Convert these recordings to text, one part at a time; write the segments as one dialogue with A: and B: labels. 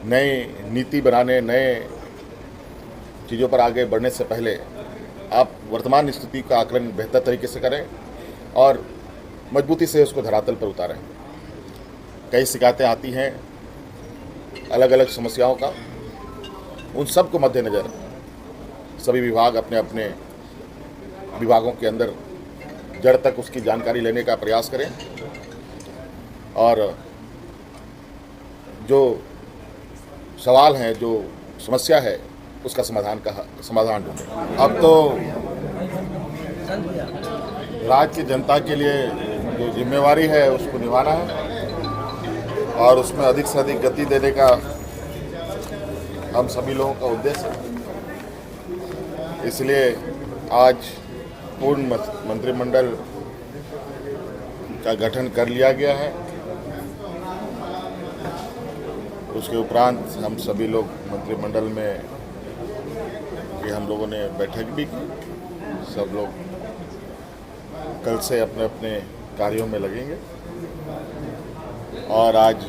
A: नई नीति बनाने, नए चीज़ों पर आगे बढ़ने से पहले आप वर्तमान स्थिति का आकलन बेहतर तरीके से करें और मजबूती से उसको धरातल पर उतारें। कई शिकायतें आती हैं अलग अलग समस्याओं का, उन सब को मद्देनज़र सभी विभाग अपने अपने विभागों के अंदर जड़ तक उसकी जानकारी लेने का प्रयास करें और जो सवाल हैं, जो समस्या है, उसका समाधान ढूंढें। अब तो राज्य की जनता के लिए जो जिम्मेवारी है उसको निभाना है और उसमें अधिक से अधिक गति देने का हम सभी लोगों का उद्देश्य है। इसलिए आज पूर्ण मंत्रिमंडल का गठन कर लिया गया है। उसके उपरांत हम सभी लोग मंत्रिमंडल में कि हम लोगों ने बैठक भी की। सब लोग कल से अपने अपने कार्यों में लगेंगे और आज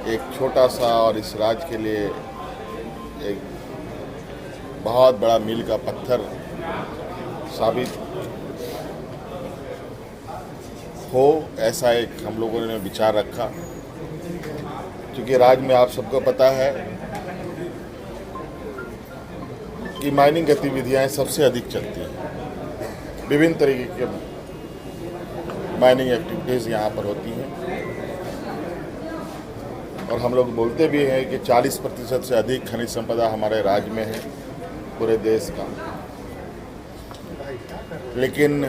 A: एक छोटा सा और इस राज्य के लिए एक बहुत बड़ा मील का पत्थर साबित हो, ऐसा एक हम लोगों ने विचार रखा। क्योंकि राज्य में आप सबको पता है कि माइनिंग गतिविधियां सबसे अधिक चलती हैं। विभिन्न तरीके के माइनिंग एक्टिविटीज़ यहाँ पर होती हैं और हम लोग बोलते भी हैं कि 40% से अधिक खनिज संपदा हमारे राज्य में है, पूरे देश का। लेकिन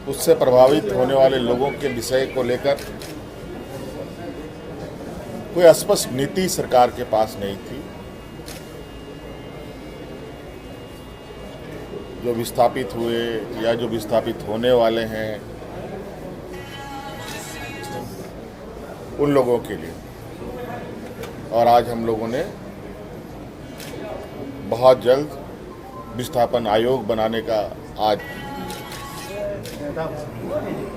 A: उससे प्रभावित होने वाले लोगों के विषय को लेकर कोई स्पष्ट नीति सरकार के पास नहीं थी। जो विस्थापित हुए या जो विस्थापित होने वाले हैं उन लोगों के लिए, और आज हम लोगों ने बहुत जल्द विस्थापन आयोग बनाने का आज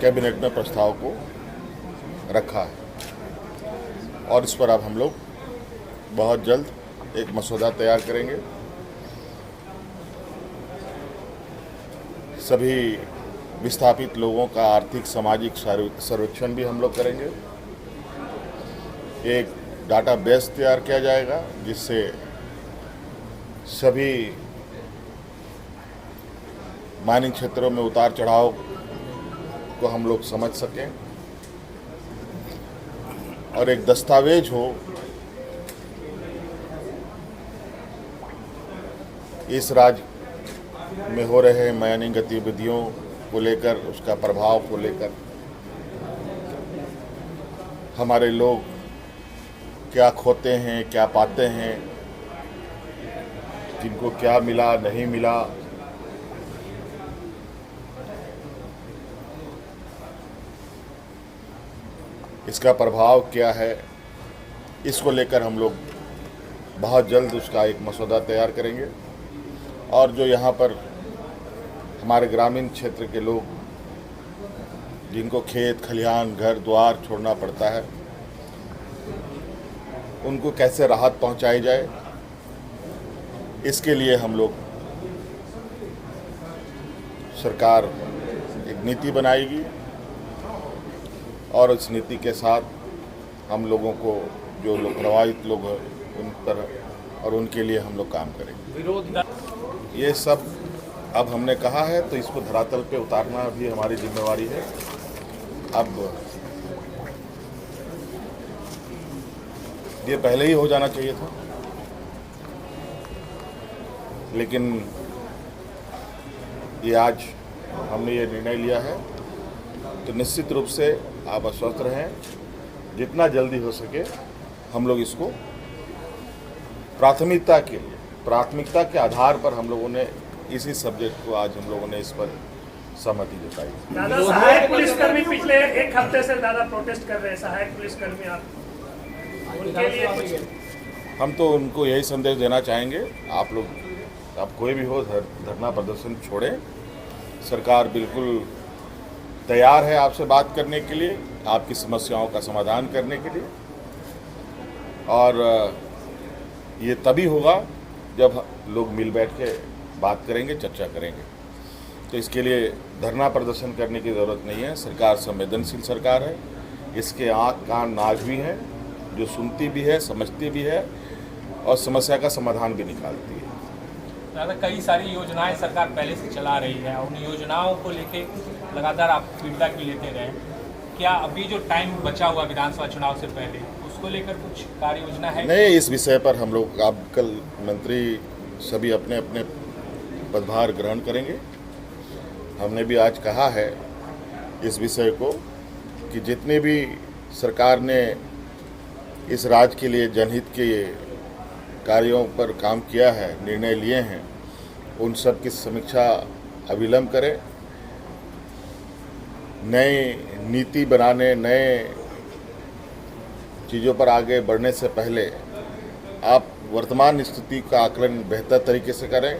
A: कैबिनेट में प्रस्ताव को रखा है और इस पर अब हम लोग बहुत जल्द एक मसौदा तैयार करेंगे। सभी विस्थापित लोगों का आर्थिक सामाजिक सर्वेक्षण भी हम लोग करेंगे। एक डाटाबेस तैयार किया जाएगा जिससे सभी माइनिंग क्षेत्रों में उतार चढ़ाव को हम लोग समझ सकें और एक दस्तावेज हो इस राज्य में हो रहे माइनिंग गतिविधियों को लेकर, उसका प्रभाव को लेकर हमारे लोग क्या खोते हैं, क्या पाते हैं, किनको क्या मिला, नहीं मिला। इसका प्रभाव क्या है, इसको लेकर हम लोग बहुत जल्द उसका एक मसौदा तैयार करेंगे और जो यहाँ पर हमारे ग्रामीण क्षेत्र के लोग जिनको खेत खलिहान घर द्वार छोड़ना पड़ता है, उनको कैसे राहत पहुँचाई जाए, इसके लिए हम लोग सरकार एक नीति बनाएगी और इस नीति के साथ हम लोगों को जो लोग प्रभावित लोग हैं उन पर और उनके लिए हम लोग काम करेंगे। ये सब अब हमने कहा है तो इसको धरातल पे उतारना भी हमारी जिम्मेवारी है। अब ये पहले ही हो जाना चाहिए था, लेकिन ये आज हमने ये निर्णय लिया है तो निश्चित रूप से आप आश्वस्त रहें, जितना जल्दी हो सके हम लोग इसको प्राथमिकता के आधार पर हम लोगों ने इसी सब्जेक्ट को आज हम लोगों ने इस पर सहमति जताई।
B: दादा, सहायक पुलिसकर्मी पिछले एक हफ्ते से दादा प्रोटेस्ट कर रहे हैं। सहायक पुलिसकर्मी आप उनके लिए कुछ?
A: हम तो उनको यही संदेश देना चाहेंगे, आप लोग, आप कोई भी हो, धरना प्रदर्शन छोड़ें। सरकार बिल्कुल तैयार है आपसे बात करने के लिए, आपकी समस्याओं का समाधान करने के लिए। और ये तभी होगा जब लोग मिल बैठ के बात करेंगे, चर्चा करेंगे। तो इसके लिए धरना प्रदर्शन करने की ज़रूरत नहीं है। सरकार संवेदनशील सरकार है, इसके आँख कान नाक भी हैं, जो सुनती भी है, समझती भी है और समस्या का समाधान भी निकालती है।
C: दादा, कई सारी योजनाएं सरकार पहले से चला रही है, उन योजनाओं को लेके लगातार आप फीडबैक भी लेते रहे। क्या अभी जो टाइम बचा हुआ विधानसभा चुनाव से पहले उसको लेकर कुछ कार्य योजना है?
A: नहीं, इस विषय पर हम लोग अब कल मंत्री सभी अपने अपने पदभार ग्रहण करेंगे। हमने भी आज कहा है इस विषय को कि जितने भी सरकार ने इस राज्य के लिए जनहित के कार्यों पर काम किया है, निर्णय लिए हैं, उन सब की समीक्षा अविलंब करें। नई नीति बनाने, नए चीज़ों पर आगे बढ़ने से पहले आप वर्तमान स्थिति का आकलन बेहतर तरीके से करें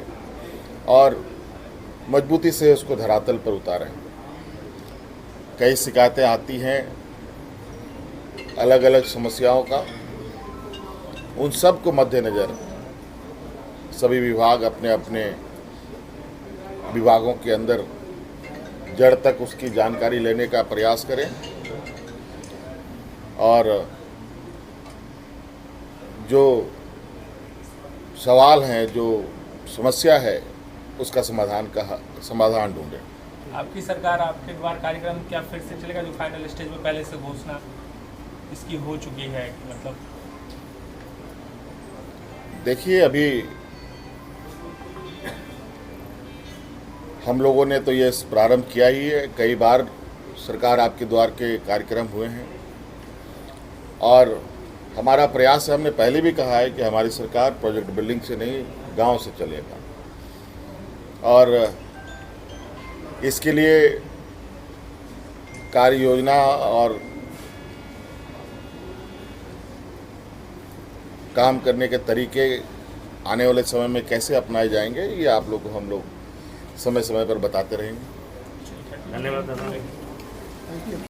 A: और मजबूती से उसको धरातल पर उतारें। कई शिकायतें आती हैं अलग अलग समस्याओं का, उन सब को मद्देनज़र सभी विभाग अपने अपने विभागों के अंदर जड़ तक उसकी जानकारी लेने का प्रयास करें और जो सवाल हैं, जो समस्या है, उसका समाधान ढूंढें।
C: आपकी सरकार आपके द्वार कार्यक्रम क्या फिर से चलेगा, जो फाइनल स्टेज में पहले से घोषणा इसकी हो चुकी है? मतलब
A: देखिए, अभी हम लोगों ने तो ये प्रारंभ किया ही है। कई बार सरकार आपके द्वार के कार्यक्रम हुए हैं और हमारा प्रयास है, हमने पहले भी कहा है कि हमारी सरकार प्रोजेक्ट बिल्डिंग से नहीं, गांव से चलेगा और इसके लिए कार्य योजना और काम करने के तरीके आने वाले समय में कैसे अपनाए जाएंगे, ये आप लोग को हम लोग समय समय पर बताते रहेंगे।
B: धन्यवाद दादा।